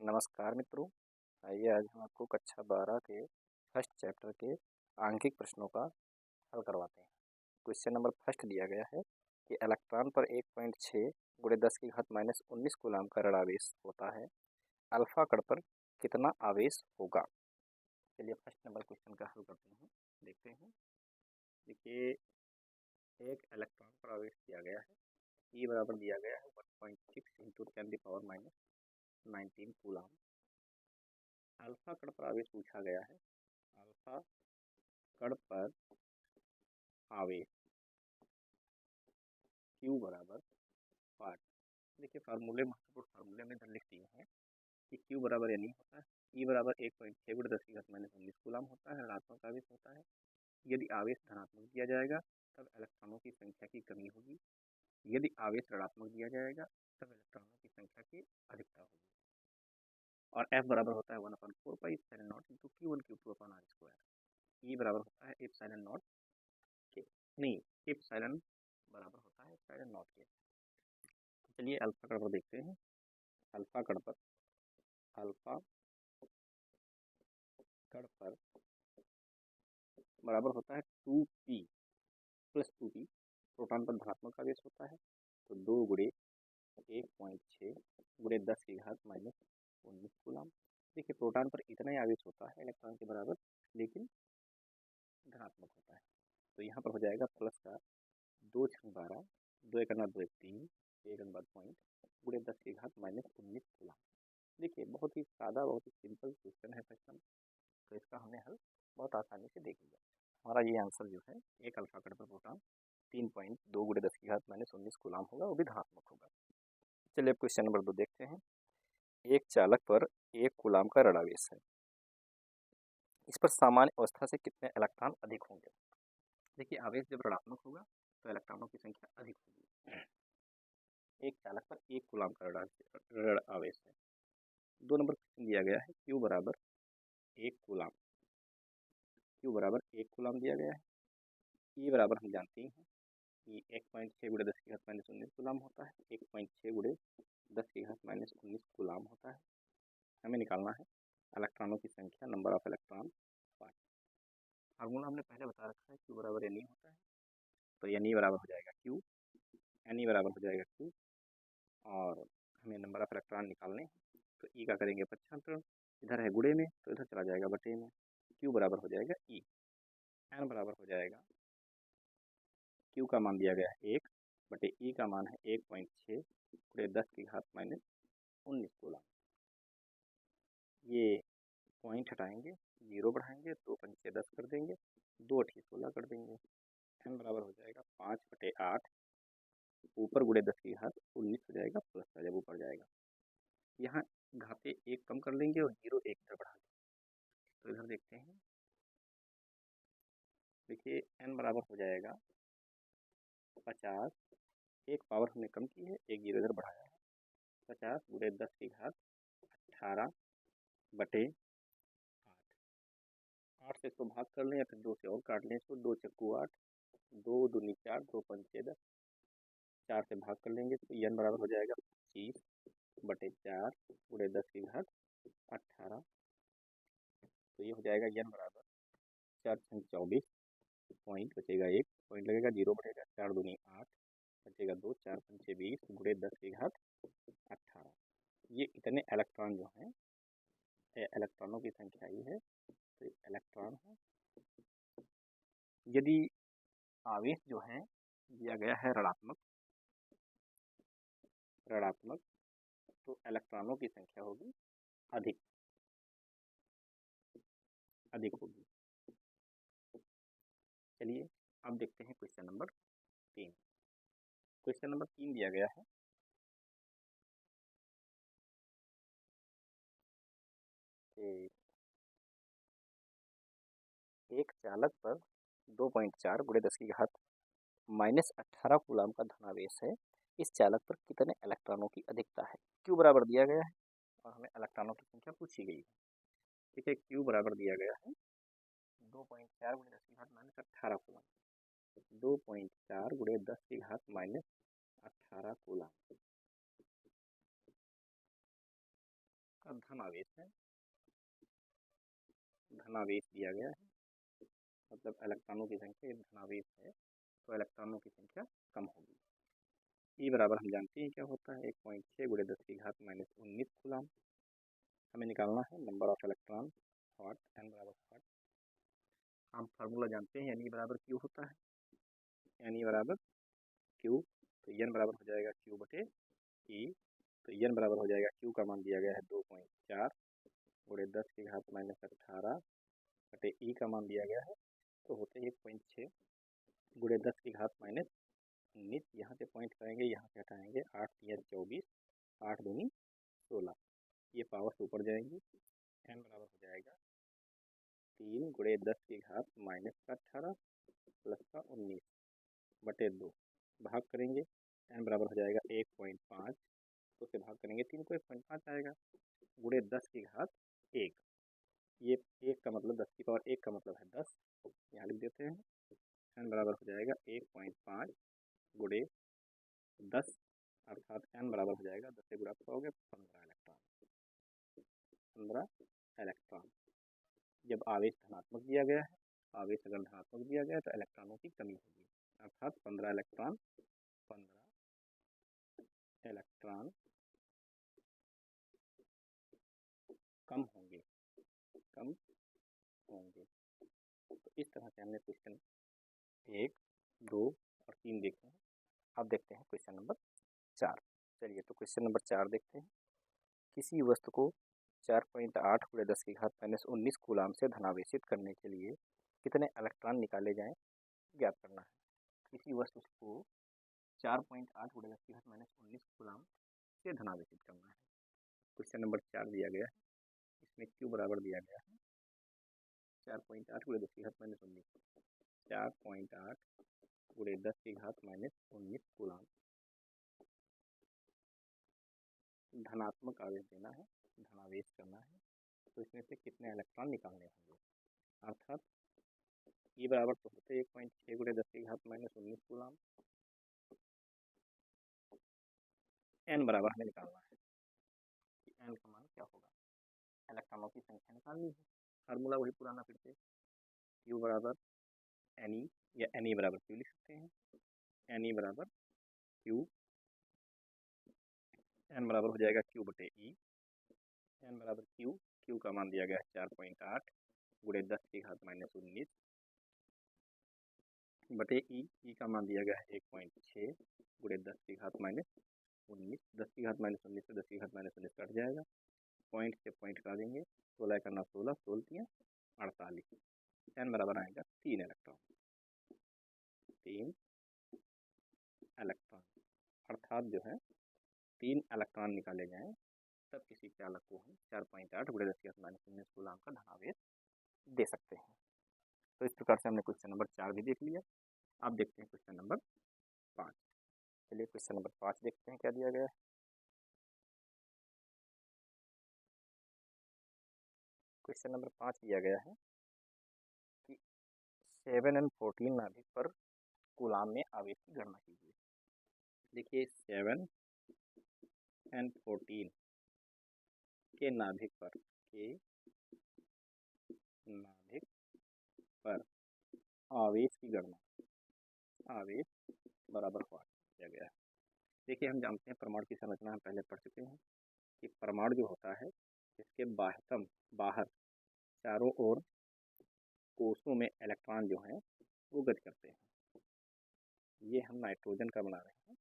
नमस्कार मित्रों। आइए आज हम आपको कक्षा 12 के फर्स्ट चैप्टर के आंकिक प्रश्नों का हल करवाते हैं। क्वेश्चन नंबर फर्स्ट दिया गया है कि इलेक्ट्रॉन पर 1.6 गुणे 10 की घात माइनस 19 कूलाम का ऋण आवेश होता है। अल्फा कण पर कितना आवेश होगा। चलिए फर्स्ट नंबर क्वेश्चन का हल करते हैं, देखते हैं। देखिए, एक इलेक्ट्रॉन पर आवेश दिया गया है, ई बराबर दिया गया है 1.6 इंटू 10⁻19 कूलाम। अल्फा कण पर आवेश पूछा गया है। अल्फा कण पर आवेश Q बराबर 5। देखिए फार्मूले, महत्वपूर्ण फार्मूले में इधर लिख दिए हैं कि Q बराबर यानी होता है E बराबर 1.6 गुणे 10 की घात माइनस 19 कूलाम होता है, ऋणात्मक आवेश होता है। यदि आवेश धनात्मक दिया जाएगा तब इलेक्ट्रॉनों की संख्या की कमी होगी। यदि आवेश ऋणात्मक दिया जाएगा तब इलेक्ट्रॉनों की संख्या की अधिकता होगी। और F बराबर होता है 1/4 pi epsilon not into Q1 Q2 upon R square. E बराबर होता है एप्सिलॉन नॉट के, नहीं, एप्सिलॉन बराबर होता है एप्सिलॉन नॉट के। चलिए अल्फा कण पर देखते हैं। अल्फा कण पर बराबर होता है 2p प्लस 2p। प्रोटॉन पर धनात्मक आवेश होता है, तो 2 गुणे 1.6 गुणे 10 की घात माइनस 19 कूलाम। देखिए प्रोटॉन पर इतना ही आवेश होता है इलेक्ट्रॉन के बराबर, लेकिन धनात्मक होता है। तो यहाँ पर हो जाएगा प्लस का 2 छंग 12, 2 एक 2 एक 3, 1 बाद पॉइंट गुणे 10 की घात माइनस 19 कूलाम। देखिए बहुत ही सादा, बहुत ही सिंपल क्वेश्चन है क्वेश्चन, तो इसका हमने हल बहुत आसानी से देख लिया। हमारा ये आंसर जो है, एक अल्फा कण पर प्रोटॉन 3.2 गुणे 10 की घात माइनस 19 कूलाम होगा, वो भी धनात्मक होगा। चलिए अब क्वेश्चन नंबर 2 देखते हैं। एक चालक पर 1 कूलाम का ऋण आवेश है, इस पर सामान्य अवस्था से कितने इलेक्ट्रॉन अधिक होंगे। देखिए आवेश जब ऋणात्मक होगा तो इलेक्ट्रॉनों की संख्या अधिक होगी। एक चालक पर 1 कूलाम का ऋण आवेश है। 2 नंबर क्वेश्चन दिया गया है Q बराबर 1 कूलाम। Q बराबर 1 कूलाम दिया गया है। E बराबर हम जानते हैं कि 1.6 गुणे 10 की घात माइनस 19 कूलाम होता है। 1.6 गुणे 10 की घात माइनस 19 कूलाम होता है। हमें निकालना है इलेक्ट्रॉनों की संख्या, नंबर ऑफ इलेक्ट्रॉन 5। फार्मूला हमने पहले बता रखा है, Q बराबर N होता है, तो N बराबर हो जाएगा Q, N बराबर हो जाएगा Q, और हमें नंबर ऑफ इलेक्ट्रॉन निकालने हैं। तो E का करेंगे पक्षांतरण, इधर है गुणे में तो इधर चला जाएगा बटे में। Q बराबर हो जाएगा E। N बराबर हो जाएगा, Q का मान दिया गया है 1 बटे E का मान है 1.6 गुणे 10 की घात माइनस 19 कूलाम। ये पॉइंट हटाएंगे, 0 बढ़ाएंगे, 2 पंचे 10 कर देंगे, 2 अठी 16 कर देंगे। N बराबर हो जाएगा 5 बटे 8, ऊपर गुणे 10 की घात 19 हो जाएगा, प्लस का जब ऊपर जाएगा। यहाँ घाते 1 कम कर लेंगे और 0 1 इधर बढ़ा देंगे। तो इधर देखते हैं, देखिए N बराबर हो जाएगा 50, एक पावर हमने कम की है, एक 0 इधर बढ़ाया है। 50 गुणे 10 की घात 18 बटे 8 से इसको भाग कर लें या फिर 2 से और काट लें इसको। 2 चक्कू 8, 2 दूनी 4, 2 पंचे 10, 4 से भाग कर लेंगे तो N बराबर हो जाएगा 25 बटे 4 गुणे 10 की घात 18। तो ये हो जाएगा N बराबर 4 छंग 24, पॉइंट बचेगा 1, पॉइंट लगेगा, 0 बढ़ेगा, 4 दूनी 8 बचेगा 2, 4 पंचे 20 गुणे 10 की घात 18। ये इतने इलेक्ट्रॉन जो हैं, इलेक्ट्रॉनों की संख्या ही है, तो इलेक्ट्रॉन है। यदि आवेश जो है दिया गया है ऋणात्मक, तो इलेक्ट्रॉनों की संख्या होगी अधिक होगी। चलिए अब देखते हैं क्वेश्चन नंबर 3। क्वेश्चन नंबर 3 दिया गया है, एक चालक पर 2.4 गुणे 10 की घात माइनस 18 कूलाम का धनावेश है, इस चालक पर कितने इलेक्ट्रॉनों की अधिकता है। Q बराबर दिया गया है और हमें इलेक्ट्रॉनों की संख्या पूछी गई है। ठीक है, Q बराबर दिया गया है 2.4 गुणे 10 की घात माइनस 18 कूलाम। 2.4 गुणे 10 की घात माइनस 18 कूलाम अर्थात धन आवेश है, धनावेश दिया गया है, मतलब इलेक्ट्रॉनों की संख्या, ये धनावेश है तो इलेक्ट्रॉनों की संख्या कम होगी। ई बराबर हम जानते हैं क्या होता है, 1.6 × 10⁻⁻19 कूलम। हमें निकालना है number of electron what, n बराबर व्हाट। हम फार्मूला जानते हैं, एन ई बराबर क्यू होता है, एन ई बराबर क्यू, तो एन बराबर हो जाएगा क्यू बटे ई, तो एन बराबर हो जाएगा, क्यू का मान दिया गया है 2.4 × 10⁻18 बटे ई का मान दिया गया है, तो होते 1.6 × 10⁻19, यहाँ से पॉइंट करेंगे, यहाँ से हटाएंगे, 8 × 24, 8 दूनी 16, ये पावर से ऊपर जाएंगी, एन बराबर हो जाएगा 3 × 10⁻18 प्लस का 19 बटे 2, भाग करेंगे, एन बराबर हो जाएगा 1.5, तो उसे भाग करेंगे 3 को 1.5 आएगा, गुणे 10⁻1, ये 1 का मतलब 10 की पावर 1 का मतलब है 10, यहाँ लिख देते हैं, एन बराबर हो जाएगा 1.5 × 10, अर्थात एन बराबर हो जाएगा 10 से गुणा करोगे 15 इलेक्ट्रॉन, 15 इलेक्ट्रॉन। जब आवेश धनात्मक दिया गया है, आवेश अगर धनात्मक दिया गया है तो इलेक्ट्रॉनों की कमी होगी, अर्थात 15 इलेक्ट्रॉन कम होंगे, तो इस तरह से हमने क्वेश्चन 1, 2 और 3 देखे हैं। अब देखते हैं क्वेश्चन नंबर 4। चलिए तो क्वेश्चन नंबर 4 देखते हैं। किसी वस्तु को 4.8 × 10⁻19 कूलम से धनावेशित करने के लिए कितने इलेक्ट्रॉन निकाले जाएं, ज्ञात करना है। किसी वस्तु को 4.8 × 10⁻19 कूलम से धनावेशित करना है। क्वेश्चन नंबर 4 दिया गया है, इसमें क्यू बराबर दिया गया है 4.8 × 10⁻19, 4.8 × 10⁻19 कूलम धनात्मक आवेश देना है, धनावेश करना है, तो इसमें से कितने इलेक्ट्रॉन निकालने होंगे, अर्थात ई बराबर तो होते 1.6 × 10⁻19 कूलम, एन बराबर हमें निकालना है कि एन का मान क्या होगा, इलेक्ट्रॉनों की संख्या निकालनी है, फार्मूला वही पुराना फिर से, क्यू बराबर एन ई या एन ई बराबर क्यू लिख सकते हैं, एन ई बराबर क्यू, एन बराबर हो जाएगा क्यू बटे ई, एन बराबर क्यू, क्यू का मान दिया गया है 4.8 × 10⁻19 बटे ई का मान दिया गया है 1.6 × 10⁻19, 10⁻19 से 10⁻19 कट जाएगा, पॉइंट से पॉइंट का देंगे, 16 करना 16, 16 48, एन बराबर आएगा 3 इलेक्ट्रॉन, अर्थात जो है 3 इलेक्ट्रॉन निकाले जाएं, तब किसी चालक को हम 4.8 × 10⁻19 कूलम का धनावेश दे सकते हैं। तो इस प्रकार से हमने क्वेश्चन नंबर 4 भी देख लिया। अब देखते हैं क्वेश्चन नंबर 5। चलिए क्वेश्चन नंबर 5 देखते हैं क्या दिया गया है। क्वेश्चन नंबर 5 दिया गया है कि 7n14 नाभिक पर कूलम में आवेश की गणना कीजिए। देखिए 7n14 के नाभिक पर आवेश की गणना, आवेश बराबर व्हाट किया गया है। देखिए हम जानते हैं परमाणु की संरचना हम पहले पढ़ चुके हैं कि परमाणु जो होता है इसके बाहर चारों ओर कोषों में इलेक्ट्रॉन जो हैं वो गति करते हैं। ये हम नाइट्रोजन का बना रहे हैं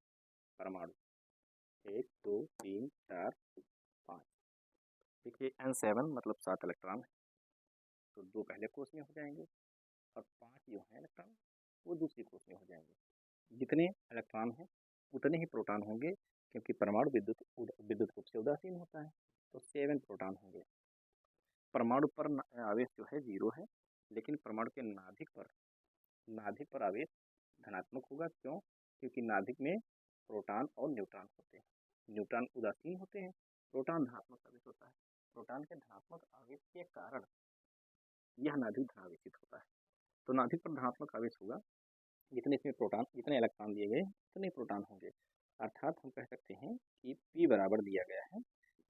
परमाणु, 1 2 3 4 5। देखिए N7 मतलब 7 इलेक्ट्रॉन है, तो 2 पहले कोष में हो जाएंगे और 5 जो है इलेक्ट्रॉन वो दूसरी कोष में हो जाएंगे। जितने इलेक्ट्रॉन हैं उतने ही प्रोटॉन होंगे, क्योंकि परमाणु विद्युत रूप से उदासीन होता है, तो 7 प्रोटॉन होंगे। परमाणु पर आवेश जो है 0 है, लेकिन परमाणु के नाभिक पर आवेश धनात्मक होगा। क्यों? क्योंकि नाभिक में प्रोटॉन और न्यूट्रॉन होते हैं। न्यूट्रॉन उदासीन होते हैं, प्रोटॉन धनात्मक आवेश होता है। प्रोटॉन के धनात्मक आवेश के कारण यह नाभिक धनावेशित होता है। तो नाभिक पर धनात्मक आवेश होगा, जितने इलेक्ट्रॉन दिए गए उतने प्रोटॉन होंगे। अर्थात हम कह सकते हैं कि P बराबर दिया गया है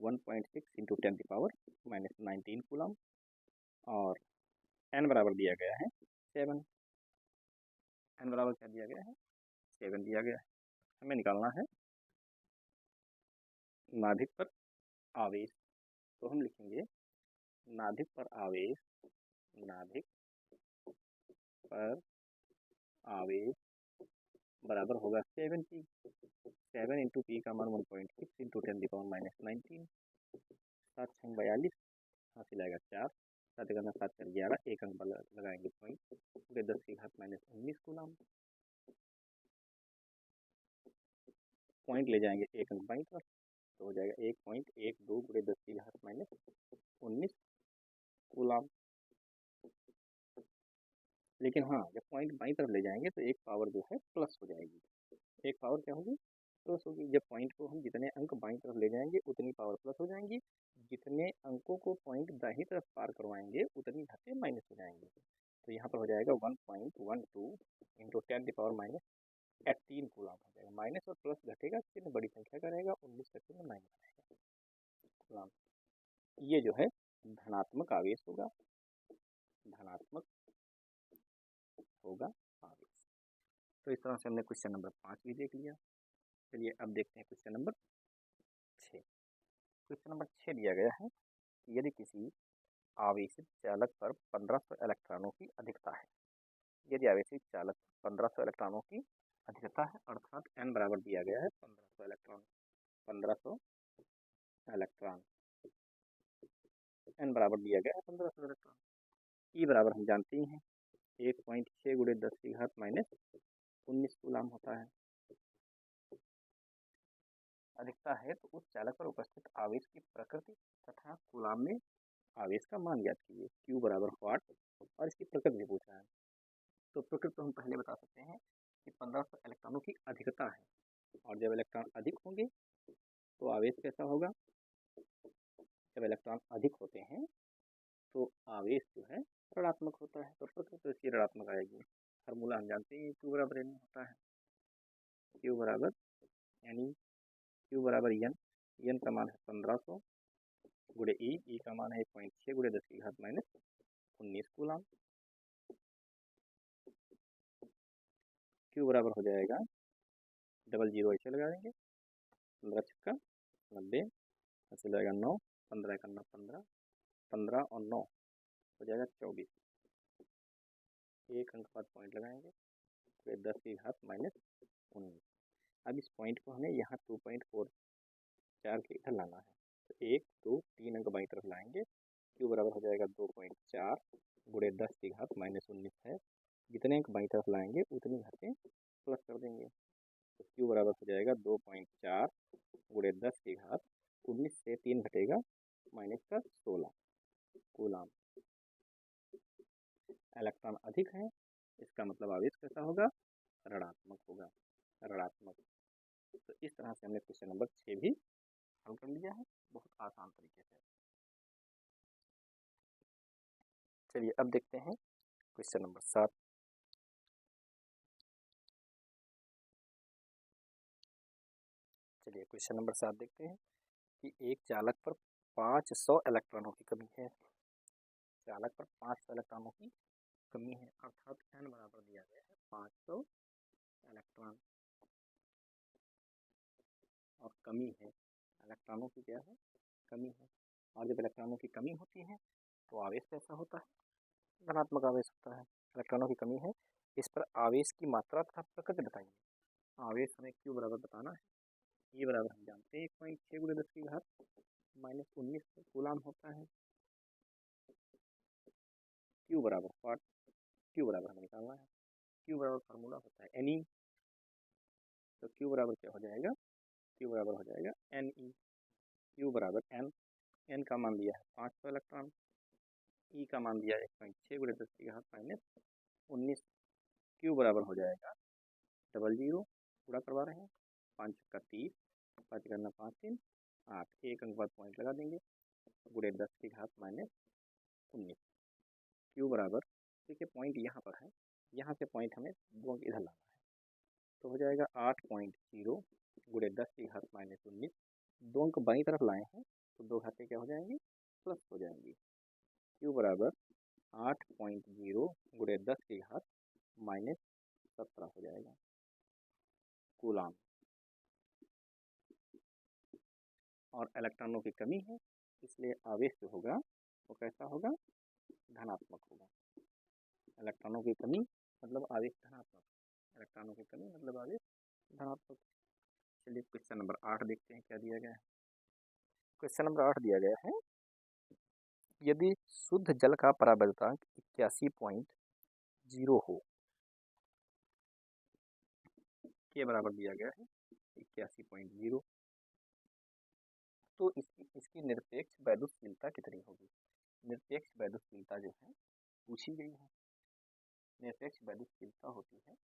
1.6 इंटू 10⁻⁻19 कूलम, और n बराबर दिया गया है 7। n बराबर क्या दिया गया है? 7 दिया गया है। हमें निकालना है नाभिक पर आवेश। तो हम लिखेंगे नाभिक पर आवेश, नाभिक पर आवेश बराबर होगा 7p। 7 इंटू पी का मान 1.6 इंटू 10⁻⁻19, 7 6 42, हासिल आएगा 4, 7 करना 7 4 11, एक अंक लगाएंगे पॉइंट, पूरे 10⁻⁻19 कूलम। पॉइंट ले जाएंगे एक अंक बाईं तरफ, तो हो जाएगा 1.12 गुणे 10⁻⁻19 कूलम। लेकिन हाँ, जब पॉइंट बाईं तरफ ले जाएंगे तो एक पावर जो है प्लस हो जाएगी। एक पावर क्या होगी? प्लस होगी। जब पॉइंट को हम जितने अंक बाईं तरफ ले जाएंगे उतनी पावर प्लस हो जाएंगी, जितने अंकों को पॉइंट दाहिनी तरफ पार करवाएंगे उतनी घातें माइनस हो जाएंगी। तो यहाँ पर हो जाएगा 1.12 इंटू 10⁻⁻18 कूलम हो जाएगा। माइनस और प्लस घटेगा, चिन्ह बड़ी संख्या का रहेगा, 19 का चिन्ह माइनस रहेगा कूलम। ये जो है धनात्मक आवेश होगा, धनात्मक होगा आवेश। तो इस तरह से हमने क्वेश्चन नंबर 5 भी देख लिया। चलिए अब देखते हैं क्वेश्चन नंबर 6। क्वेश्चन नंबर 6 दिया गया है कि यदि किसी आवेशित चालक पर 1500 इलेक्ट्रॉनों की अधिकता है, यदि आवेशित चालक 1500 इलेक्ट्रॉनों की अधिकता है, अर्थात n बराबर दिया गया है 1500 इलेक्ट्रॉन, 1500 इलेक्ट्रॉन, n बराबर दिया गया है 1500 इलेक्ट्रॉन। E बराबर हम जानते ही हैं 1.6 गुणे 10⁻⁻19 कूलम होता है। अधिकता है तो उस चालक पर उपस्थित आवेश की प्रकृति तथा कूलम में आवेश का मान ज्ञात कीजिए। Q बराबर वाट, और इसकी प्रकृति भी पूछा है। तो प्रकृति तो हम पहले बता सकते हैं कि 1500 इलेक्ट्रॉनों की अधिकता है, और जब इलेक्ट्रॉन अधिक होंगे तो आवेश कैसा होगा? जब इलेक्ट्रॉन अधिक होते हैं तो आवेश जो है ऋणात्मक होता है, तो प्रकृति इसकी ऋणात्मक आएगी। फार्मूला हम जानते हैं Q बराबर N होता है, Q बराबर यानी Q बराबर n का मान है 1500 गुणे E का मान है 1.6 गुणे 10⁻⁻19 कूलम। Q बराबर हो जाएगा, डबल जीरो ऐसे लगा देंगे, 15 छक्का 90, ऐसे लगेगा 9, 15 करना 15, 15 और 9 हो जाएगा 24, एक अंक बाद पॉइंट लगाएंगे, तो 10⁻⁻19। अब इस पॉइंट को हमें यहाँ 2.44 के इधर लाना है, तो 1 2 3 अंक बाईं तरफ लाएंगे। Q बराबर हो जाएगा 2.4 गुणे 10⁻⁻19 है, जितने अंक बाईं तरफ लाएंगे उतनी घातें प्लस कर देंगे। तो Q बराबर हो जाएगा 2.4 गुणे 10⁻19 से 3 घटेगा माइनस का 16 कूलम। इलेक्ट्रॉन अधिक है, इसका मतलब आवेश कैसा होगा? ऋणात्मक होगा, ऋणात्मक। तो इस तरह से हमने क्वेश्चन नंबर 6 भी हल कर लिया है, बहुत आसान तरीके से। चलिए अब देखते हैं क्वेश्चन नंबर 7। चलिए क्वेश्चन नंबर 7 देखते हैं कि एक चालक पर 500 इलेक्ट्रॉनों की कमी है। चालक पर 500 इलेक्ट्रॉनों की कमी है, अर्थात n बराबर दिया गया है 500 इलेक्ट्रॉन, और कमी है इलेक्ट्रॉनों की, क्या है? कमी है। और जब इलेक्ट्रॉनों की कमी होती है तो आवेश कैसा होता है? धनात्मक आवेश होता है। इलेक्ट्रॉनों की कमी है, इस पर आवेश की मात्रा तथा प्रकृति बताइए। आवेश हमें Q बराबर बताना है। E बराबर हम जानते हैं 1.6 गुणे 10⁻⁻19 कूलम होता है। Q बराबर वाट, Q बराबर हमें निकालना है। Q बराबर फार्मूला होता है Ne, तो Q बराबर क्या हो जाएगा? Q बराबर हो जाएगा Ne। Q बराबर n का मान दिया है 500 इलेक्ट्रॉन, E का मान दिया है 1.6 गुणे 10⁻⁻19। Q बराबर हो जाएगा, डबल जीरो पूरा करवा रहे हैं, 5 का 30, 5 करना 5 3 8, एक अंक बाद पॉइंट लगा देंगे, गुणे 10⁻⁻19। Q बराबर, देखिए पॉइंट यहाँ पर है, यहाँ से पॉइंट हमें 2 अंक इधर लाना है, तो हो जाएगा 8.0 गुणे 10⁻⁻19। 2 अंक बाईं तरफ लाए हैं तो दो घातें क्या हो जाएंगी, प्लस हो जाएंगी। Q बराबर 8.0 गुणे 10 की घात माइनस 17 हो जाएगा कूलाम। और इलेक्ट्रॉनों की कमी है, इसलिए आवेश जो होगा वो कैसा होगा, धनात्मक होगा। इलेक्ट्रॉनों की कमी मतलब आवेश धनात्मक, इलेक्ट्रॉनों की कमी मतलब आवेश धनात्मक। चलिए क्वेश्चन नंबर 8 देखते हैं क्या दिया गया है। क्वेश्चन नंबर 8 दिया गया है, यदि शुद्ध जल का परावर्तनांक 81.0 हो, के बराबर दिया गया है 81.0, तो इसकी निरपेक्ष वैद्युतशीलता कितनी होगी। निरपेक्ष वैद्युतशीलता जो है पूछी गई है। निरपेक्ष वैद्युतशीलता होती है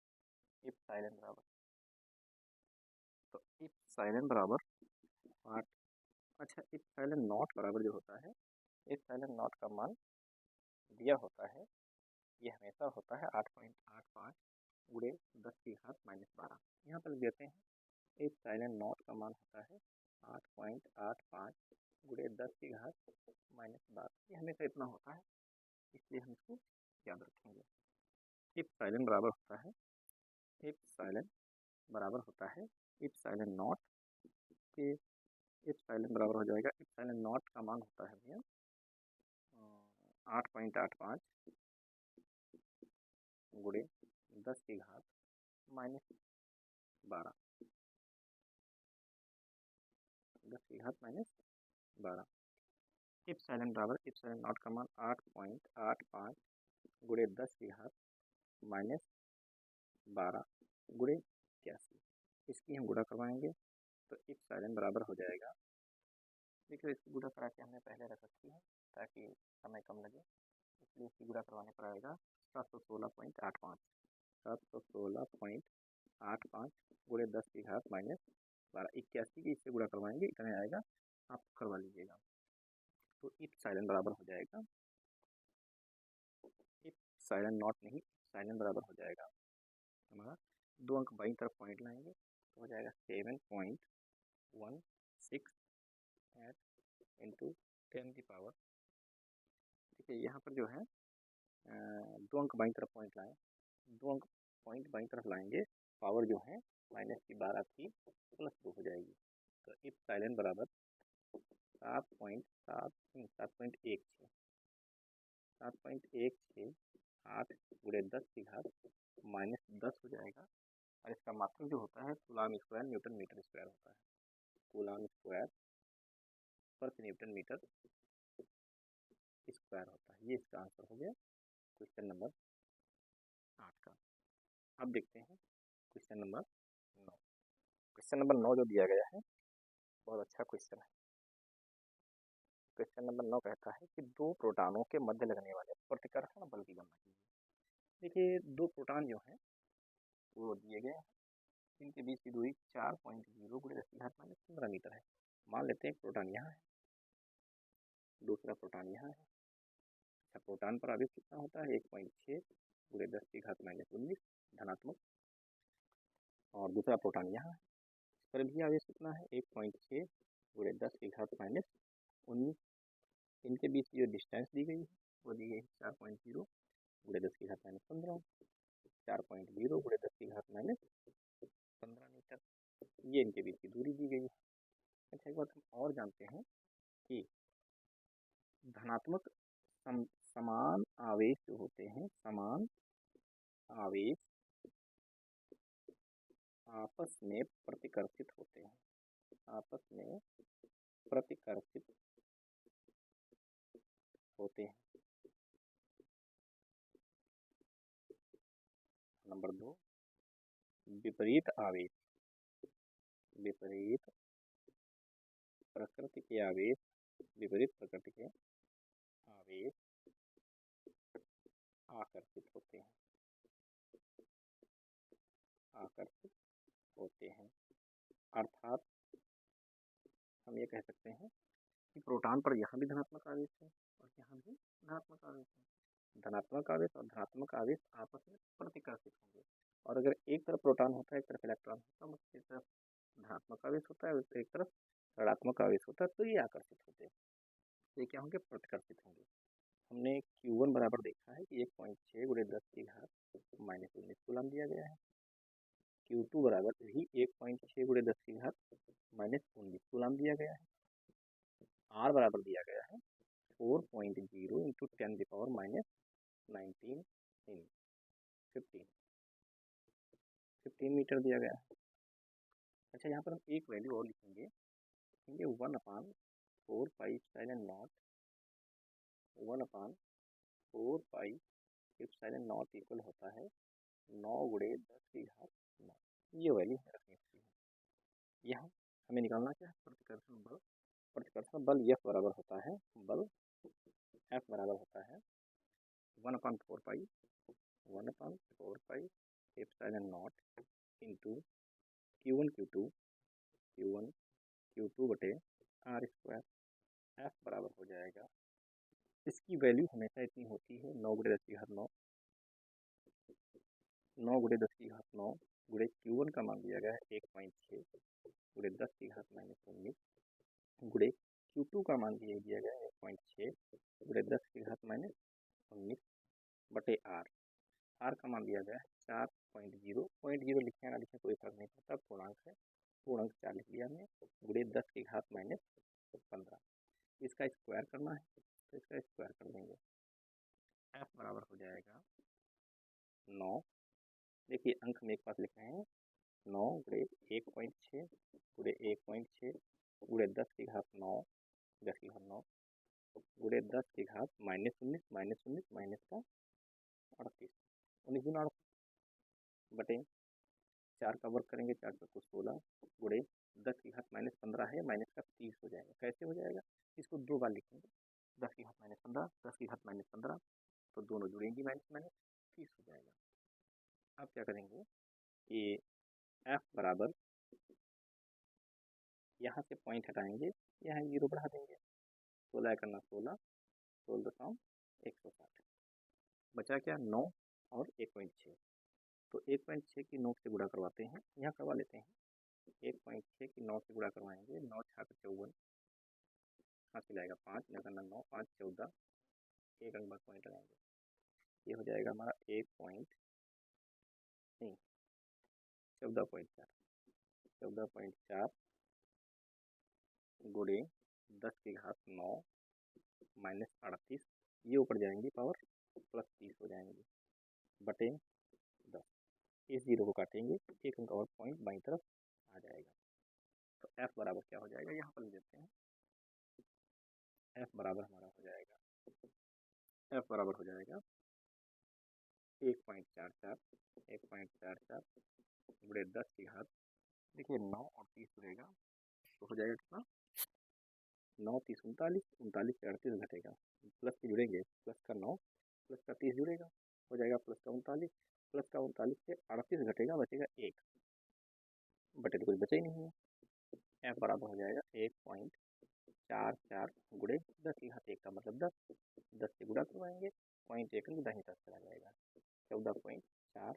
एप्सिलॉन बराबर, तो एप्सिलॉन बराबर 8, अच्छा एप्सिलॉन नॉट बराबर जो होता है, एप्सिलॉन नॉट का मान दिया होता है, ये हमेशा होता है 8.85 गुणे 10 की घात माइनस 12। यहाँ पर देते हैं एप्सिलॉन नॉट का मान होता है 8.85 गुणे 10 की घात माइनस 12, ये हमेशा इतना होता है, इसलिए हम इसको याद रखेंगे। एप्सिलॉन बराबर होता है, एप्सिलॉन बराबर होता है एप्सिलॉन नॉट के, एप्सिलॉन बराबर हो जाएगा, एप्सिलॉन नॉट का मान होता है भैया 8.85 गुणे 10 की घात माइनस 12, 10 की घात माइनस 12। एप्सिलॉन बराबर एप्सिलॉन नॉट का मान 8.85 गुणे 10 की घात माइनस 12 गुणे 81, इसकी हम गुणा करवाएंगे तो एप्सिलॉन बराबर हो जाएगा, देखिए इसकी गुणा करा के हमने पहले रख रखी है ताकि समय कम लगे, इसलिए इसकी गुणा करवाने पर आएगा 716.85, 716.85 गुणे 10 की घात माइनस 12, 81 की इससे गुणा करवाएंगे, इतने आएगा, आप करवा लीजिएगा। तो एप्सिलॉन बराबर हो जाएगा, एप्सिलॉन नॉट नहीं, एप्सिलॉन बराबर हो जाएगा हमारा, 2 अंक बाईं तरफ पॉइंट लाएंगे तो हो जाएगा 7.16 इंटू 10 की पावर, देखिए यहाँ पर जो है 2 अंक बाईं तरफ पॉइंट लाएँ, 2 अंक पॉइंट बाईं तरफ लाएंगे, पावर जो है माइनस की 12 थी प्लस 2 हो जाएगी, तो एप्सिलॉन बराबर 7.16 8 गुणे 10 की घात माइनस 10 हो जाएगा, और इसका मात्रक जो होता है coulomb square newton metre square होता है, कूलाम स्क्वायर प्रति न्यूटन मीटर स्क्वायर होता है। ये इसका आंसर हो गया क्वेश्चन नंबर 8 का। अब देखते हैं क्वेश्चन नंबर 9। क्वेश्चन नंबर 9 जो दिया गया है बहुत अच्छा क्वेश्चन है। क्वेश्चन नंबर 9 कहता है कि दो प्रोटॉनों के मध्य लगने वाले प्रतिकर्षण बल की गणना कीजिए। देखिए दो प्रोटॉन जो हैं वो दिए गए हैं, इनके बीच की दूरी 4.0 गुणे 10 की घात माइनस 15 मीटर है। मान लेते हैं एक प्रोटॉन यहाँ है, दूसरा प्रोटॉन यहाँ है। अच्छा प्रोटॉन पर आवेश कितना होता है 1.6 गुणे 10 की घात माइनस 19 धनात्मक, और दूसरा प्रोटॉन यहाँ है, इस पर भी आवेश कितना है 1.6 गुणे 10 की घात माइनस 19, इनके बीच की जो डिस्टेंस दी गई है वो दी गई है 4.0 गुणे 10 की घात माइनस 15, 4.0 गुणे 10 की घात माइनस 15 मीटर, ये इनके बीच की दूरी दी गई है। अच्छा एक बात हम और जानते हैं कि धनात्मक समान आवेश जो होते हैं, समान आवेश आपस में प्रतिकर्षित होते हैं, आपस में प्रतिकर्षित होते हैं। नंबर 2 विपरीत आवेश, विपरीत प्रकृति के आवेश, विपरीत प्रकृति के आवेश आकर्षित होते हैं, आकर्षित होते हैं। अर्थात हम ये कह सकते हैं कि प्रोटॉन पर यहाँ भी धनात्मक आवेश है और यहाँ भी धनात्मक आवेश है। धनात्मक आवेश और धनात्मक आवेश आपस में प्रतिकर्षित होंगे, और अगर एक तरफ प्रोटॉन होता है एक तरफ इलेक्ट्रॉन होता है, एक तरफ धनात्मक आवेश होता है एक तरफ ऋणात्मक आवेश होता है तो ये आकर्षित होते हैं, तो ये क्या होंगे, प्रतिकर्षित होंगे। हमने Q1 बराबर देखा है कि 1.6 गुणे 10 की घात -19 कूलम दिया गया है। Q2 बराबर भी 1.6 गुणे 10 की घात -19 कूलम दिया गया है। R बराबर दिया गया है 4.0 इंटू 10⁻⁻19 इन 15 मीटर दिया गया है। अच्छा, यहाँ पर हम एक वैल्यू और लिखेंगे 1/4 pi epsilon not 1/4 pi epsilon not equal होता है 9 गुणे 10 की घात 9। ये वैल्यू रखनी होती है। यहाँ हमें निकालना क्या है, प्रतिकर्षण बल। प्रतिकर्षण बल F बराबर होता है, बल F बराबर होता है 1/4 pi epsilon not into Q1 Q2 बटे R स्क्वायर। F बराबर हो जाएगा, इसकी वैल्यू हमेशा इतनी होती है 9 गुणे 10 की घात 9, 9 गुणे 10 की घात 9 गुणे Q1 का मान दिया गया है 1.6 गुणे 10 की घात -19 गुणे Q2 का मान दिया गया है 1.6 गुणे 10 की घात -19 बटे R का मान दिया गया है 4.0, 0.0 लिखे ना लिखे कोई फर्क नहीं पड़ता, पूर्णांक है, पूर्णांक 4 लिख लिया हमने, गुणे 10 की घात -15। इसका स्क्वायर करना है तो इसका स्क्वायर कर देंगे। F बराबर हो जाएगा 9, देखिए अंक हम एक पास लिख रहे हैं, 9 गुणे 1.6 गुणे 1.6 गुणे 10 की घात 9 गुणे 10 की घात -19 माइनस का 38, 19 गुना 38 बटे 4 का वर्ग करेंगे, 4 को 16 गुणे 10 की घात -15 है, माइनस का 30 हो जाएगा। कैसे हो जाएगा, इसको दो बार लिखेंगे, 10 की घात -15 10 की घात -15, तो दोनों जुड़ेंगी, माइनस माइनस 30 हो जाएगा। अब क्या करेंगे कि F बराबर, यहाँ से पॉइंट हटाएंगे, यहाँ 0 बढ़ा देंगे, 16 करना 16, 16,160 बचा क्या, 9 और 1.6, तो 1.6 की 9 से गुणा करवाते हैं, यहाँ करवा लेते हैं, 1.6 की 9 से गुणा करवाएंगे, 9 छाक 54, यहाँ से लाएगा 5, न करना 9, 5 14, एक अंक बाद पॉइंट लगाएंगे, ये हो जाएगा हमारा 14.4 गुणे 10 की घात 9 माइनस 38, ये ऊपर जाएंगी पावर प्लस 30 हो जाएंगी बटे 10, इस 0 को काटेंगे, एक अंक और पॉइंट बाईं तरफ आ जाएगा। तो F बराबर क्या हो जाएगा, यहाँ पर लिख देते हैं, F बराबर हमारा हो जाएगा, F बराबर हो जाएगा 1.44 गुणे 10 की घात, देखिए 9 और 30 जुड़ेगा तो हो जाएगा कितना, 9 30 39, 39 से 38 घटेगा, प्लस के जुड़ेंगे, प्लस का 9 प्लस का 30 जुड़ेगा, हो जाएगा प्लस का 39, प्लस का 39 से 38 घटेगा, बचेगा 1 बटे, तो कुछ बचा ही नहीं है। F बराबर हो जाएगा 1.44 गुणे 10 की घात 1 का मतलब 10 से गुणा करवाएंगे, पॉइंट 1 अंक दाहिनी तरफ चला जाएगा, 14.4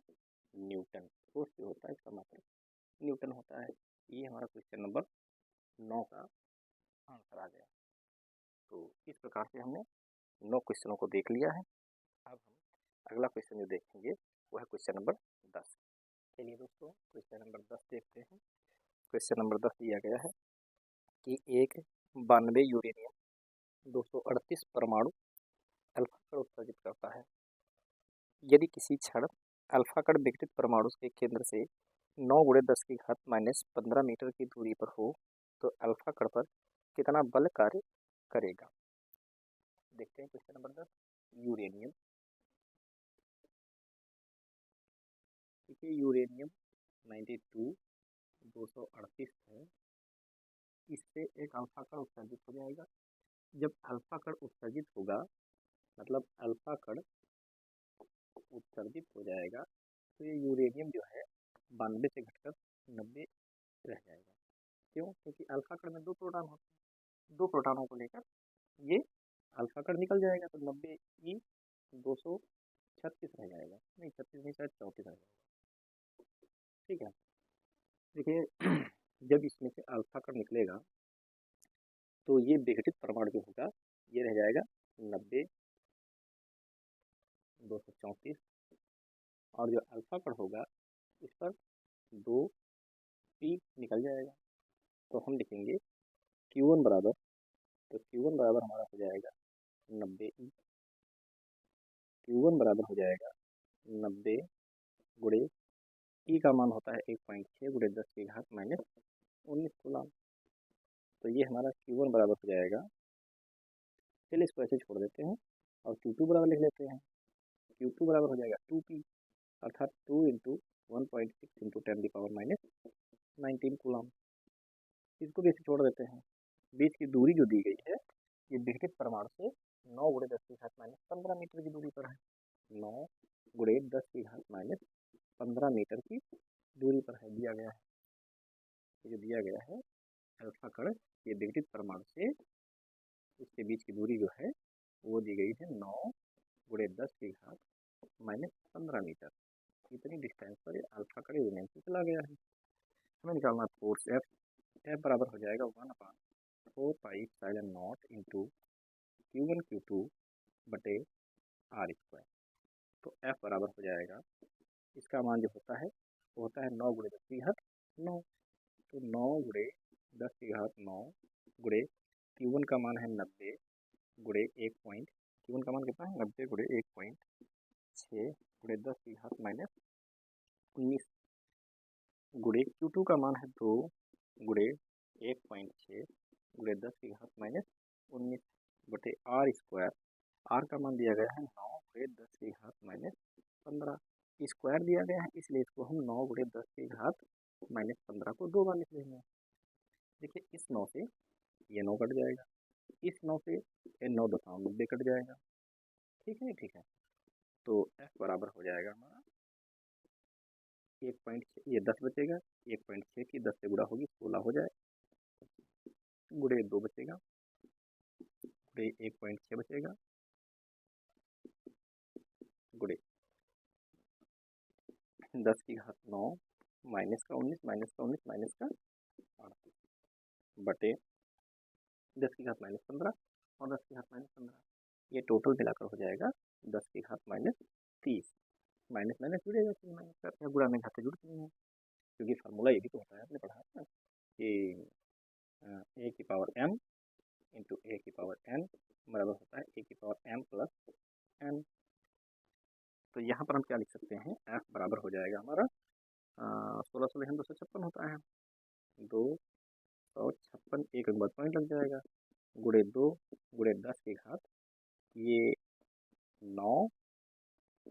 न्यूटन फोर्स जो होता है इसका मात्रक न्यूटन होता है। ये हमारा क्वेश्चन नंबर 9 का आंसर आ गया। तो इस प्रकार से हमने 9 क्वेश्चनों को देख लिया है। अब हम अगला क्वेश्चन जो देखेंगे वो है क्वेश्चन नंबर 10। चलिए दोस्तों, क्वेश्चन नंबर 10 देखते हैं। क्वेश्चन नंबर 10 दिया गया है कि एक 92 यूरेनियम 238 परमाणु अल्फा कण उत्सर्जित करता है। यदि किसी क्षण अल्फा कण विघटित परमाणु के केंद्र से 9 गुणे 10 की घात -15 मीटर की दूरी पर हो तो अल्फा कण पर कितना बल कार्य करेगा। देखते हैं क्वेश्चन नंबर 10। यूरेनियम, देखिए यूरेनियम 92 238 है, इससे एक अल्फा कण उत्सर्जित हो जाएगा। जब अल्फा कण उत्सर्जित होगा, मतलब अल्फा कण उत्सर्जित हो जाएगा, तो ये यूरेनियम जो है 92 से घटकर 90 रह जाएगा। क्यों? क्योंकि अल्फा कण में 2 प्रोटॉन होते हैं, 2 प्रोटॉनों को लेकर ये अल्फा कण निकल जाएगा, तो 90 ई 236 रह जाएगा, नहीं 36 नहीं, शायद 34 रह जाएगा। ठीक है, देखिए जब इसमें से अल्फा कण निकलेगा तो ये विघटित परमाणु जो होगा ये रह जाएगा 90, 234, और जो अल्फा कण होगा इस पर 2p निकल जाएगा। तो हम लिखेंगे Q1 बराबर, तो Q1 बराबर हमारा हो जाएगा 90E। Q1 बराबर हो जाएगा 90 गुणे E का मान होता है 1.6 गुणे 10 की घात माइनस 19 कूलम। तो ये हमारा Q1 बराबर हो जाएगा, चलिए इसको ऐसे छोड़ देते हैं और Q2 बराबर लिख लेते हैं। Q2 बराबर हो जाएगा 2p, अर्थात 2 इंटू 1.6 इंटू 10⁻19 कूलम। इसको भी ऐसे छोड़ देते हैं। बीच की दूरी जो दी गई है ये विघटित परमाणु से 9 गुणे 10 की घात माइनस 15 मीटर की दूरी पर है। 9 गुणे 10 की घात माइनस 15 मीटर की दूरी पर है, दिया गया है। ये जो दिया गया है अल्फा कण ये विघटित परमाणु से उसके बीच की दूरी जो है वो दी गई है 9 गुणे 10 की घात माइनस 15 मीटर। इतनी डिस्टेंस पर ये अल्फा कण यूनियन से चला गया है। हमें निकालना फोर्स एफ। एफ बराबर हो जाएगा 1/4 pi epsilon not into Q1 Q2 बटे R स्क्वायर। तो एफ बराबर हो जाएगा, इसका मान जो होता है वो होता है 9 गुणे 10 की घात 9। तो 9 गुणे 10 की घात 9 गुणे Q1 का मान है 90 गुणे 1 पॉइंट, Q1 का मान कितना है 90 गुणे 1.6 गुणे 10 की घात माइनस 19 गुणे Q2 का मान है 2 गुणे 1.6 गुणे 10 की घात माइनस 19 बटे R स्क्वायर। R का मान दिया गया है 9 गुणे 10 की घात माइनस 15, स्क्वायर दिया गया है इसलिए इसको हम 9 गुणे 10 की घात माइनस 15 को 2 बार लिख लेंगे। देखिए इस 9 से ये 9 कट जाएगा, इस 9 से ये 9.90 कट जाएगा। ठीक है, ठीक है। तो F बराबर हो जाएगा हमारा 1.6, ये 10 बचेगा, 1.6 की 10 से गुणा होगी 16 हो जाए, गुणे 2 बचेगा, गुणे 1.6 बचेगा, गुणे 10 की घात 9 माइनस का 19 माइनस का 19 माइनस का 38 बटे 10 की घात माइनस 15 और 10 की घात माइनस 15, ये टोटल मिलाकर हो जाएगा 10 की घात माइनस 30। माइनस माइनस जुड़ेगा फिर माइनस का या गुणा में घाते जुड़ते हैं, क्योंकि फार्मूला ये भी तो होता है, आपने पढ़ा है ना कि a की पावर m इंटू a की पावर n बराबर होता है a की पावर m प्लस n। तो यहाँ पर हम क्या लिख सकते हैं, f बराबर हो जाएगा हमारा 16 256 होता है, 256 एक अंक बाद पॉइंट लग जाएगा, गुणे 2 गुणे 10 की घात ये 9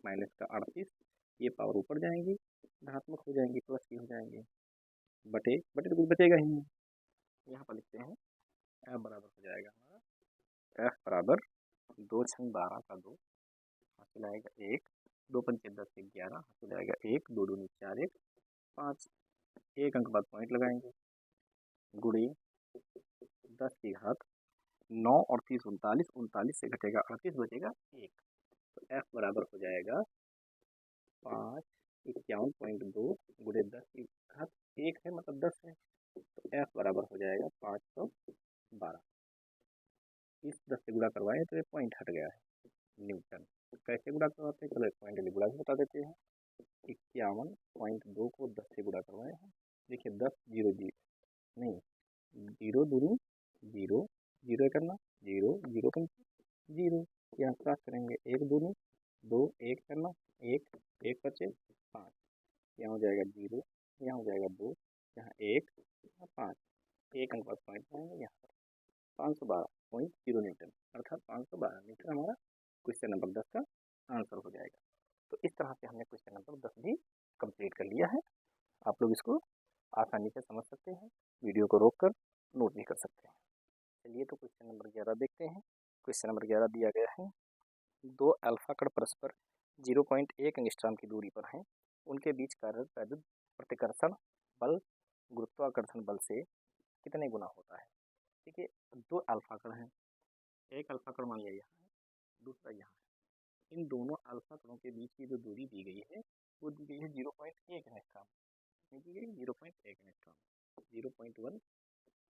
माइनस का 38, ये पावर ऊपर जाएंगी धनात्मक हो जाएंगी, प्लस की हो जाएंगी, बटे बटे तो कुछ बचेगा ही नहीं। यहाँ पर लिखते हैं f बराबर हो जाएगा हमारा, f बराबर 2 छंग 12 का 2 हासिल आएगा 1, 2 पंचे 10 से 11 हासिल आएगा 1, 2 दूनी 4 1 5, एक अंक बाद पॉइंट लगाएंगे, गुणे 10 की घात 9 और 30 39, 39 से घटेगा 38 बचेगा 1। तो f बराबर हो जाएगा 551.2 गुणे 10 की घात 1 है मतलब 10 है, तो f बराबर हो जाएगा 512। इस 10 से गुणा करवाए तो ये पॉइंट हट गया है न्यूटन। तो कैसे गुणा करवाते हैं, चलो एक पॉइंट अभी गुणा भी बता देते हैं। 51.2 को 10 से गुणा करवाए हैं, देखिए 10 0 0 नहीं, 0 दूनी 0 0 करना 0 0 पंचे 0, यहाँ क्रॉस करेंगे 1 दूनी 2 1 करना 1 1 बचे 5, यहाँ हो जाएगा 0, यहाँ हो जाएगा 2, यहाँ 1 यहाँ 5, एक अंक बाद पॉइंट पाएंगे यहाँ पर 512.0 न्यूटन, अर्थात 512 न्यूटन हमारा क्वेश्चन नंबर 10 का आंसर हो जाएगा। तो इस तरह से हमने क्वेश्चन नंबर 10 भी कंप्लीट कर लिया है। आप लोग इसको आसानी से समझ सकते हैं, वीडियो को रोककर नोट भी कर सकते हैं। चलिए तो क्वेश्चन नंबर 11 देखते हैं। क्वेश्चन नंबर 11 दिया गया है, दो अल्फा कण परस्पर 0.1 एंगस्ट्रॉम की दूरी पर हैं, उनके बीच कार्यरत वैद्युत प्रतिकर्षण बल गुरुत्वाकर्षण बल से कितने गुना होता है। देखिए दो अल्फा कण हैं, एक अल्फा कण मान लिया यहाँ है, दूसरा यहाँ है। इन दोनों अल्फा कणों के बीच की जो दूरी दी गई है वो दी गई है 0.1 एंगस्ट्रॉम, दी गई 0.1 एंगस्ट्रॉम, 0.1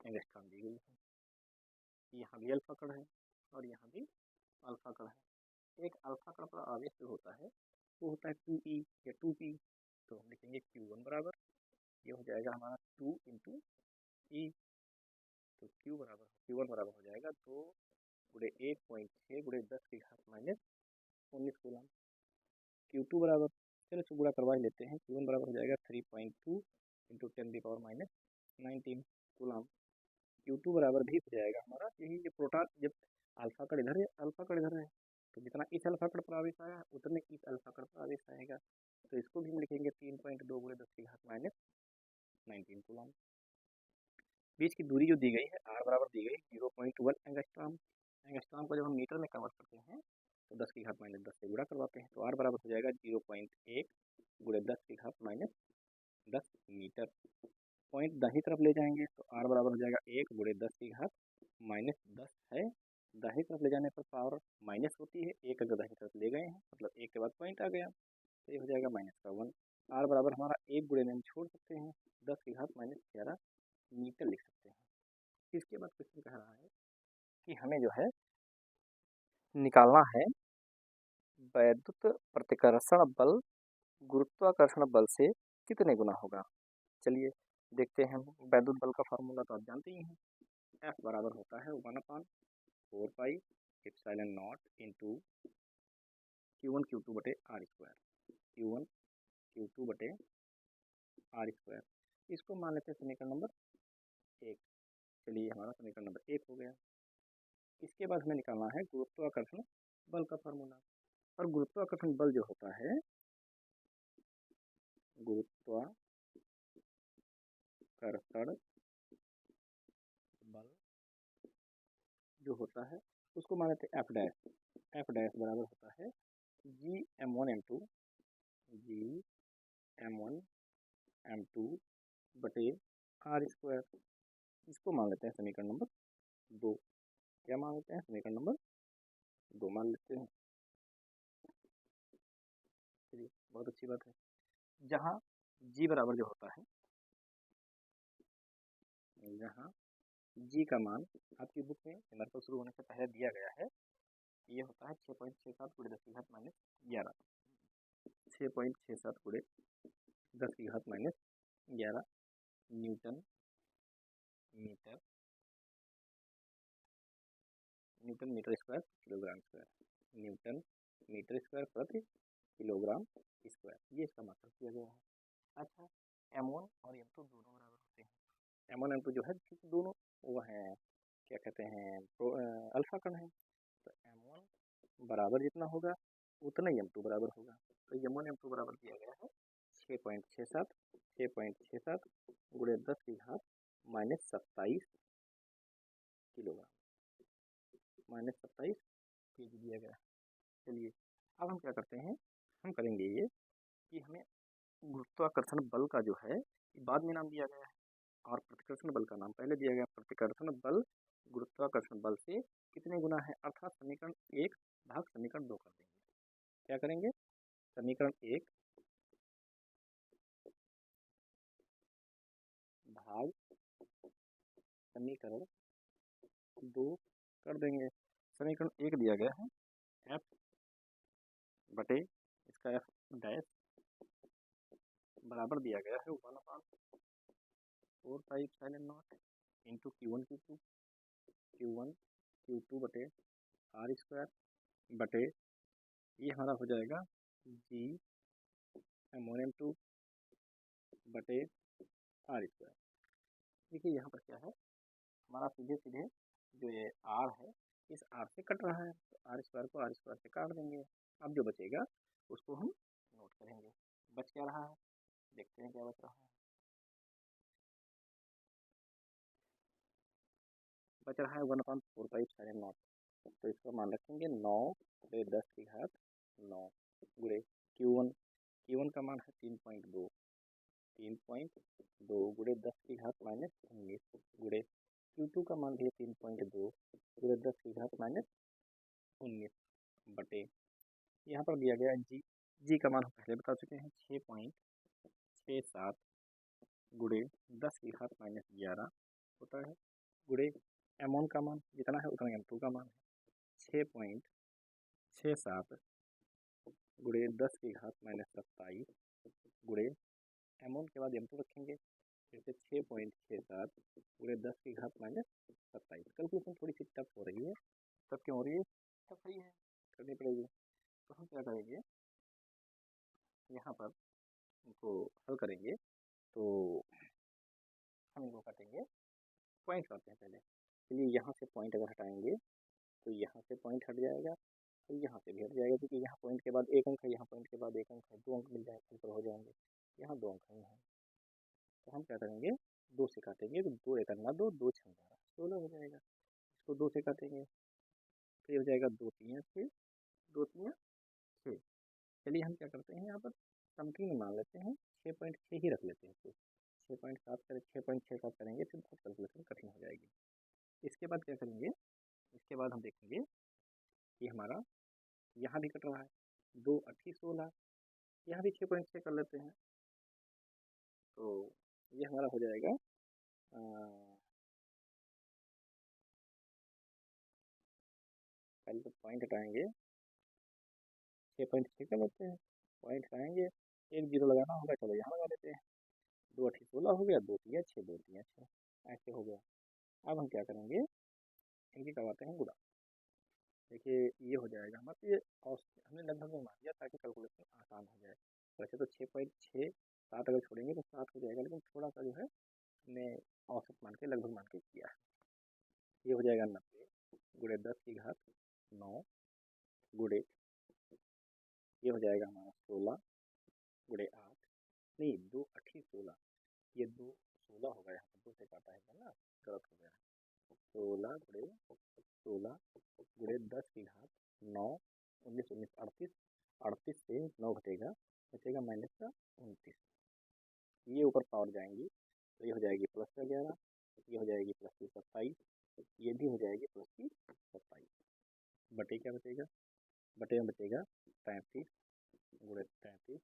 एंगस्ट्रॉम दी गई है। यहाँ भी अल्फा कण है और यहाँ भी अल्फा कण है। एक अल्फा कण पर आवेश जो होता है वो होता है 2e या 2p, तो हम लिखेंगे Q1 बराबर, ये हो जाएगा हमारा 2 इंटू ई, तो Q1 बराबर हो जाएगा 2 गुणे 1.6 गुणे 10 की घात माइनस 19 कूलम। Q2 बराबर, चलो इसको गुणा करवा ही लेते हैं, Q1 बराबर हो जाएगा 3.2 इंटू 10⁻⁻19 कूलम। Q2 बराबर भी हो जाएगा हमारा, यही ये प्रोटॉन, जब अल्फा कण इधर है अल्फा कण इधर है, तो जितना इस अल्फा कण पर आवेश आया उतने इस अल्फा कण पर आवेश आएगा, तो इसको भी हम लिखेंगे 3.2 गुणे 10 की घात माइनस 19 कूलम। बीच की दूरी जो दी गई है r बराबर दी गई 0.1 एंगस्ट्रॉम। एंगस्ट्रॉम को जब हम मीटर में कन्वर्ट करते हैं तो 10 की घात माइनस 10 से गुणा करवाते हैं, तो r बराबर हो जाएगा 0.1 गुणे 10 की घात माइनस 10 मीटर। पॉइंट दाहिनी तरफ ले जाएंगे तो r बराबर हो जाएगा 1 गुणे 10 की घात माइनस 10 है, दाहिनी तरफ ले जाने पर पावर माइनस होती है, एक अगर दाहिनी तरफ ले गए हैं मतलब एक के बाद पॉइंट आ गया तो ये हो जाएगा -1। r बराबर हमारा 1 गुणे में हम छोड़ सकते हैं 10 की घात -11 मीटर लिख सकते हैं। इसके बाद क्वेश्चन कह रहा है कि हमें जो है निकालना है वैद्युत प्रतिकर्षण बल गुरुत्वाकर्षण बल से कितने गुना होगा। चलिए देखते हैं, वैद्युत बल का फार्मूला तो आप जानते ही हैं, F बराबर होता है 1/4 pi epsilon not into Q1 Q2 बटे R स्क्वायर, Q1 Q2 बटे R स्क्वायर। इसको मान लेते हैं समीकरण नंबर 1। चलिए हमारा समीकरण नंबर 1 हो गया। इसके बाद हमें निकालना है गुरुत्वाकर्षण बल का फार्मूला, और गुरुत्वाकर्षण बल जो होता है, गुरुत्वाकर्षण बल जो होता है उसको मान लेते हैं F डैश। F डैश बराबर होता है G m1 बटे R स्क्वायर। इसको मान लेते हैं समीकरण नंबर 2। क्या मान लेते हैं? समीकरण नंबर 2 मान लेते हैं। चलिए बहुत अच्छी बात है। जहाँ G बराबर जो होता है, जहाँ G का मान आपकी बुक में न्यूमेरिकल शुरू होने से पहले दिया गया है, ये होता है 6.67 गुणे 10 की घात माइनस 11, 6.67 गुणे 10 की घात minus 11 newton metre square kilogram square, newton metre square प्रति किलोग्राम स्क्वायर, ये इसका मात्रा किया गया है। अच्छा, M1 और M2 दोनों बराबर होते हैं। M1 M2 जो है दोनों वो हैं, क्या कहते हैं, अल्फा कण है, तो M1 बराबर जितना होगा उतना ही M2 बराबर होगा। तो M1 M2 बराबर दिया गया है 6.67 गुणे 10 की घात माइनस 27 किलोग्राम, माइनस 27 केजी दिया गया है। चलिए अब हम क्या करते हैं, हम करेंगे ये कि हमें गुरुत्वाकर्षण बल का जो है बाद में नाम दिया गया है और प्रतिकर्षण बल का नाम पहले दिया गया। प्रतिकर्षण बल गुरुत्वाकर्षण बल से कितने गुना है, अर्थात समीकरण 1 भाग समीकरण 2 कर देंगे। क्या करेंगे, समीकरण 1 भाग समीकरण 2 कर देंगे। समीकरण 1 दिया गया है F बटे इसका F डैश बराबर दिया गया है 1/4 pi epsilon not into Q1 Q2 बटे R स्क्वायर बटे ये हमारा हो जाएगा G m1m2 बटे R स्क्वायर। देखिए यहाँ पर क्या है, हमारा सीधे सीधे जो ये R है इस R से कट रहा है, तो R स्क्वायर को R स्क्वायर से काट देंगे। अब जो बचेगा उसको हम नोट करेंगे। बच क्या रहा है, देखते हैं क्या बच रहा है। बच रहा है 1/4 पाई एप्सिलॉन नॉट, तो इसका मान रखेंगे 9 गुणे 10 की घात 9 गुणे Q1 का मान है 3.2 गुणे 10 की घात माइनस 19 गुणे Q2 का मान भी है 3.2 गुणे 10 की घात माइनस 19 बटे यहाँ पर दिया गया जी का मान हम पहले बता चुके हैं 6.67 गुणे 10 की घात माइनस 11 होता है गुणे M1 का मान जितना है उतना M2 का मान है 6.67 गुणे 10 की घात माइनस 27 गुणे M1 के बाद M2 रखेंगे फिर से 6.67 गुणे 10 की घात माइनस 27। कैलकुलेशन थोड़ी सी टफ हो रही है, टफ क्यों हो रही है, टफ रही है, करनी पड़ेगी। तो हम क्या करेंगे, यहाँ पर इनको हल करेंगे तो हम इनको काटेंगे, पॉइंट करते हैं पहले। चलिए यहाँ से पॉइंट अगर हटाएंगे तो यहाँ से पॉइंट हट जाएगा, तो यहाँ से भी हट जाएगा, क्योंकि यहाँ पॉइंट के बाद एक अंक है, यहाँ पॉइंट के बाद एक अंक है, 2 अंक मिल जाएंगे, आंसर हो जाएंगे। यहाँ 2 अंक ही हैं, तो हम क्या करेंगे, 2 से काटेंगे तो 2 एक अन्ना 2, 2 छः 16 हो जाएगा। इसको 2 से काटेंगे तो ये हो जाएगा 2 3 6, 2 3 6। चलिए हम क्या करते हैं, यहाँ पर समथिंग मान लेते हैं, 6.6 ही रख लेते हैं इसको। 6.7 करें, 6.6 करेंगे फिर बहुत कैलकुलेशन कठिन हो जाएगी। इसके बाद क्या करेंगे, इसके बाद हम देखेंगे कि हमारा यहाँ भी कट रहा है, 2 8 16, यहाँ भी 6.6 कर लेते हैं, तो ये हमारा हो जाएगा पहले तो पॉइंट हटाएंगे, 6.6 कर लेते हैं, पॉइंट हटाएंगे, एक जीरो लगाना होगा, चलो यहाँ लगा लेते हैं, 2 8 16 हो गया, 2 3 6, 2 3 6, ऐसे हो गया। अब हम क्या करेंगे, इनकी करवाते हैं गुणा। देखिए ये हो जाएगा हमारा, ये और हमने लगभग में मान दिया ताकि कैलकुलेशन आसान हो जाए। वैसे तो 6.67 अगर छोड़ेंगे तो 7 हो जाएगा, लेकिन थोड़ा सा जो है हमने औसत मान के लगभग मान के किया है। ये हो जाएगा 90 गुणे 10 की घात 9 गुणे, ये हो जाएगा हमारा 16 गुणे 8, नहीं 2 8 16, ये 2 16 होगा, यहाँ पर 2 से काटा है ना, गलत हो गया है। 16 गुणे 16 गुणे 10 की घात 9, 19 19 38, 38 से 9 घटेगा, बचेगा माइनस का 29। ये ऊपर पावर जाएंगी तो ये हो जाएगी प्लस का 11, ये हो जाएगी प्लस की 27, ये भी हो जाएगी प्लस की 27। बटे क्या बचेगा, बटे में बचेगा 33 गुणे 33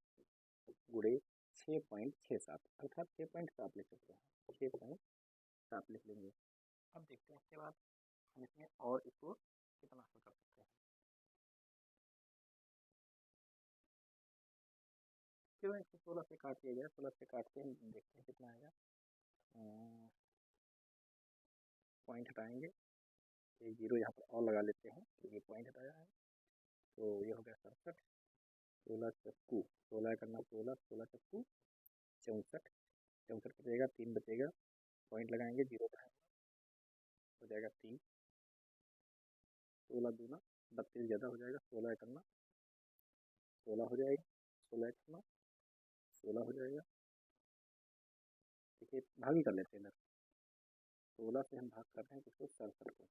गुणे 6.67, अर्थात 6.7 लिख सकते हैं, 6.7 लिख लेंगे। अब देखते हैं इसके बाद हम इसमें और इसको कितना हल कर सकते हैं। क्यों इसको 16 से काट दिया जाए, 16 से काटते हैं, देखते हैं कितना आएगा। पॉइंट हटाएंगे, एक जीरो यहाँ पर और लगा लेते हैं, तो ये पॉइंट हटाया है, तो ये हो गया 67, 16 चक्कू 16 करना 16, 16 चक्कू 64, 64 बचेगा, 3 बचेगा, पॉइंट लगाएंगे, जीरो बढ़ाएंगे, हो जाएगा 3, 16 दूना 32 ज़्यादा हो जाएगा, 16 करना 16 हो जाएगा, 16 करना 16 हो जाएगा। देखिए भाग ही कर लेते हैं इधर, 16 से हम भाग कर रहे हैं किसको, 67 को,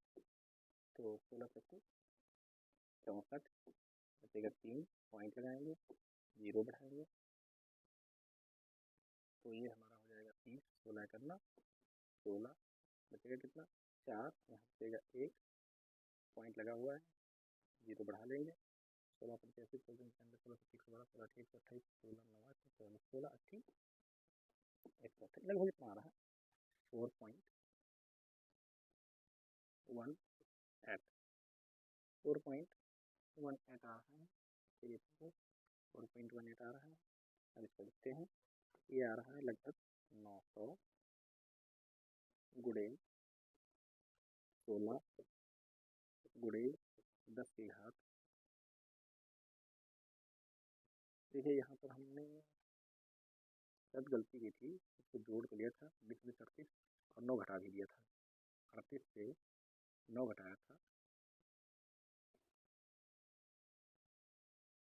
तो 16 चक्कू 64 बचेगा 3, पॉइंट लगाएंगे, जीरो बढ़ाएंगे, तो ये हमारा हो जाएगा 30, 16 करना 16 बचेगा कितना 4, यहाँ बचेगा 1, पॉइंट लगा हुआ है, जीरो बढ़ा लेंगे, 16 85 16 16 16 16 28 16 9 16 80 128, लगभग इतना आ रहा है, 4.18 4.18 आ रहा है, चलिए 4.18 आ रहा है। अब इसको लिखते हैं, ये आ रहा है लगभग 900 गुणे 16 गुणे 10 की घात। देखिए यहाँ पर हमने शायद गलती की थी, इसको जोड़ कर लिया था 20 20 38 और 9 घटा भी दिया था, 38 से 9 घटाया था